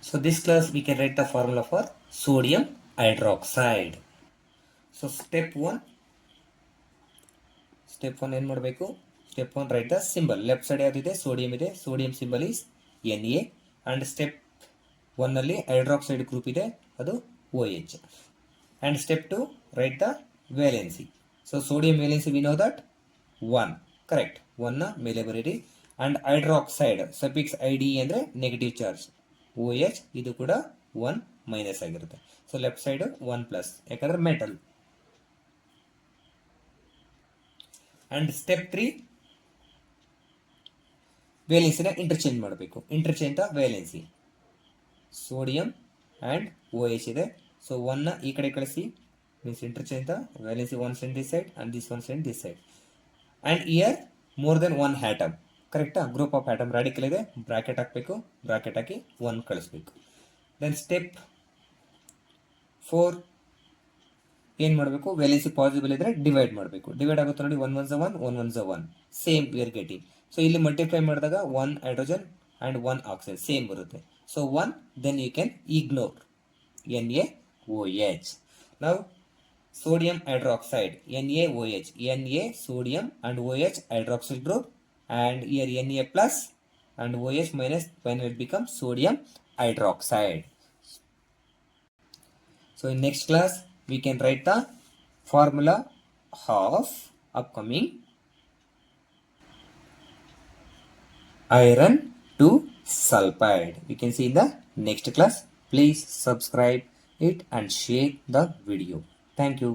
So this class we can write the formula for sodium hydroxide. So step 1 ಏನು ಮಾಡಬೇಕು? Step 1 write the symbol. Left side ಯಾವ್ದಿದೆ? Sodium ಇದೆ. Sodium symbol is Na and step 1 ಅಲ್ಲಿ hydroxide group ಇದೆ, ಅದು OH. And step 2 write the valency. So sodium valency we know that 1, correct. 1 ನ ಮೇಲೆ ಬರೀರಿ. and hydroxide suffix id ಅಂದ್ರೆ negative charge, OH ಇದು ಕೂಡ 1 ಮೈನಸ್ ಆಗಿರುತ್ತೆ. ಸೊ ಲೆಫ್ಟ್ ಸೈಡ್ 1 ಪ್ಲಸ್, ಯಾಕಂದ್ರೆ ಮೆಟಲ್. ಅಂಡ್ ಸ್ಟೆಪ್ 3 ವೇಲೆನ್ಸಿನ ಇಂಟರ್ಚೇಂಜ್ ಮಾಡಬೇಕು. Interchange the valency. Sodium and OH ಇದೆ, ಸೊ 1 ನ ಈ ಕಡೆ ಕಳಿಸಿ, means interchange the valency one send this side and this one send this side. And here more than one atom, ಕರೆಕ್ಟಾ? Group of atom radical ಇದೆ, bracket ಹಾಕಬೇಕು, bracket ಹಾಕಿ 1 ಕಳಿಸ್ಬೇಕು. ದೆನ್ ಸ್ಟೆಪ್ 4 ಏನು ಮಾಡಬೇಕು? ವೇಲೆನ್ಸಿ ಪಾಸಿಬಲ್ ಇದ್ರೆ ಡಿವೈಡ್ ಮಾಡಬೇಕು. Divide ಆಗುತ್ತೆ ನೋಡಿ, 1 1 1 1 1 1 same we are getting. So ಇಲ್ಲಿ ಮಲ್ಟಿಪ್ಲೈ ಮಾಡಿದಾಗ 1 ಹೈಡ್ರೋಜನ್ ಅಂಡ್ 1 ಆಕ್ಸೈಡ್ ಸೇಮ್ ಬರುತ್ತೆ. So 1, then you can ignore NaOH. Now sodium hydroxide, NaOH, Na sodium and OH hydroxyl group, and here Na plus and OH minus, finally it becomes sodium hydroxide. So in next class we can write the formula of upcoming iron 2 sulfide. We can see in the next class. Please subscribe it and share the video. Thank you.